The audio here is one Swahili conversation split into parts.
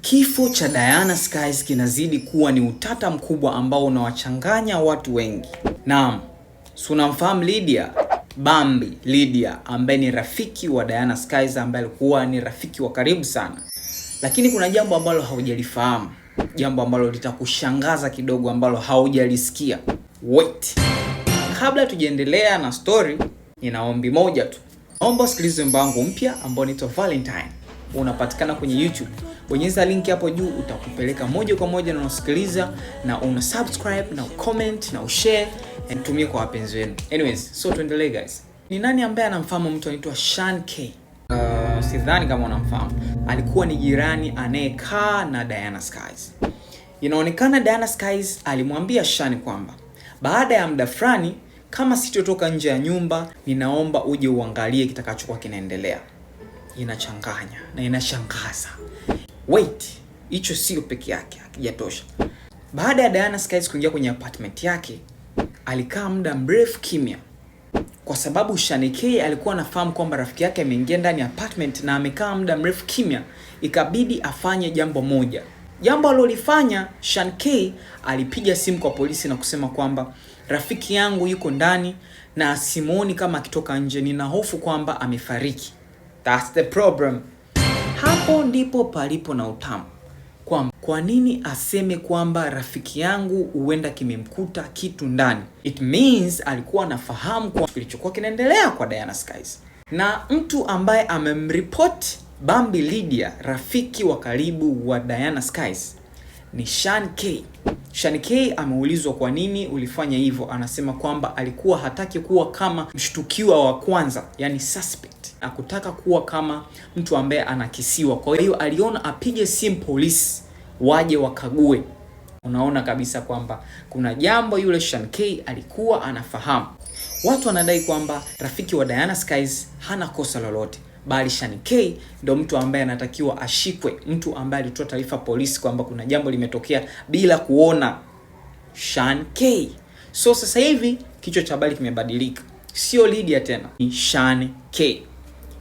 Kifo cha Diana Skies kinazidi kuwa ni utata mkubwa ambao unawachanganya watu wengi. Naam, unamfahamu Lydia? Bambi Lydia ambaye ni rafiki wa Diana Skies, ambaye alikuwa ni rafiki wa karibu sana. Lakini kuna jambo ambalo haujalifahamu, jambo ambalo litakushangaza kidogo, ambalo haujalisikia. Wait. Kabla tujaendelea na story, nina ombi moja tu. Naomba usikilize wimbo wangu mpya ambao unaitwa Valentine. Unapatikana kwenye YouTube. Bonyeza link hapo juu, utakupeleka moja kwa moja na unasikiliza na una subscribe na comment na ushare na tumie kwa wapenzi wenu. Anyways, so tuendelee guys. Ni nani ambaye anamfahamu mtu anaitwa Sean K? Sidhani kama unamfahamu. Alikuwa ni jirani anayekaa na Diana Skies. Inaonekana Diana Skies alimwambia Sean kwamba baada ya muda fulani, kama sitotoka nje ya nyumba, ninaomba uje uangalie kitakachokuwa kinaendelea. Inachanganya na inashangaza. Wait, hicho sio peke yake, hakijatosha. Baada ya Diana Skies kuingia kwenye apartment yake, alikaa muda mrefu kimya. Kwa sababu Sean K alikuwa anafahamu kwamba rafiki yake ameingia ndani ya apartment na amekaa muda mrefu kimya, ikabidi afanye jambo moja. Jambo alilofanya, Sean K alipiga simu kwa polisi na kusema kwamba rafiki yangu yuko ndani na simuoni kama akitoka nje, nina hofu kwamba amefariki. That's the problem. Hapo ndipo palipo na utamu. Kwa nini aseme kwamba rafiki yangu huenda kimemkuta kitu ndani? It means alikuwa anafahamu kwa kilichokuwa kinaendelea kwa Diana Skies. Na mtu ambaye amemreport Bambi Lydia, rafiki wa karibu wa Diana Skies, ni Sean K. Sean K ameulizwa kwa nini ulifanya hivyo. Anasema kwamba alikuwa hataki kuwa kama mshtukiwa wa kwanza, yani suspect. Hakutaka kuwa kama mtu ambaye anakisiwa. Kwa hiyo aliona apige simu polisi waje wakague. Unaona kabisa kwamba kuna jambo yule Sean K alikuwa anafahamu. Watu wanadai kwamba rafiki wa Diana Skies hana kosa lolote, bali Sean K ndio mtu ambaye anatakiwa ashikwe, mtu ambaye alitoa taarifa polisi kwamba kuna jambo limetokea bila kuona Sean K. So sasa hivi kichwa cha habari kimebadilika. Sio Lydia tena, ni Sean K.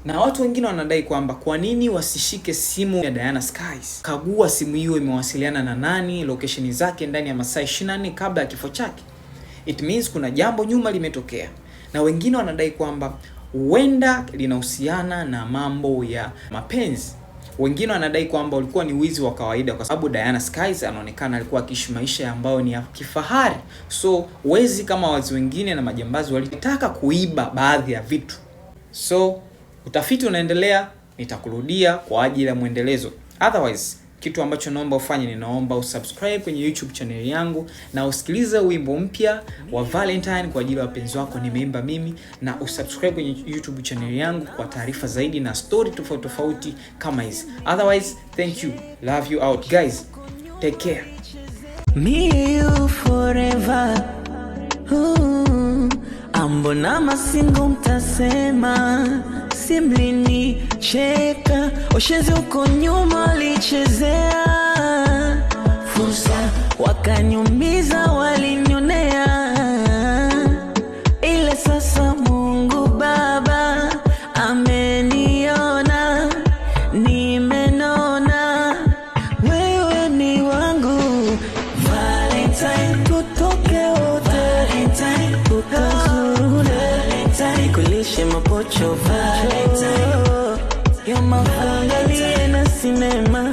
Na watu wengine wanadai kwamba kwa nini wasishike simu ya Diana Skies, kagua simu hiyo imewasiliana na nani, location zake ndani ya masaa 24 kabla ya kifo chake. It means kuna jambo nyuma limetokea. Na wengine wanadai kwamba huenda linahusiana na mambo ya mapenzi. Wengine wanadai kwamba ulikuwa ni wizi wa kawaida, kwa sababu Diana Skies anaonekana alikuwa akiishi maisha ambayo ni ya kifahari. So wezi kama wazi wengine na majambazi walitaka kuiba baadhi ya vitu. So utafiti unaendelea, nitakurudia kwa ajili ya muendelezo. Otherwise, kitu ambacho naomba ufanye, ninaomba usubscribe kwenye YouTube channel yangu na usikilize wimbo mpya wa Valentine kwa ajili ya wapenzi wako nimeimba mimi, na usubscribe kwenye YouTube channel yangu kwa taarifa zaidi na story tofauti kama hizi. Otherwise, thank you. Love you out guys. Take care. Me you forever. Ambona masingo mtasema simlini cheka, oshenzi uko nyuma lichezea fursa, wakanyumiza walinionea, ile sasa Mungu Baba ameniona, nimenona, wewe ni wangu. Valentine tutoke wote, Valentine tukazurule, Valentine kulishe mapocho, Valentine ya mafangalie na sinema.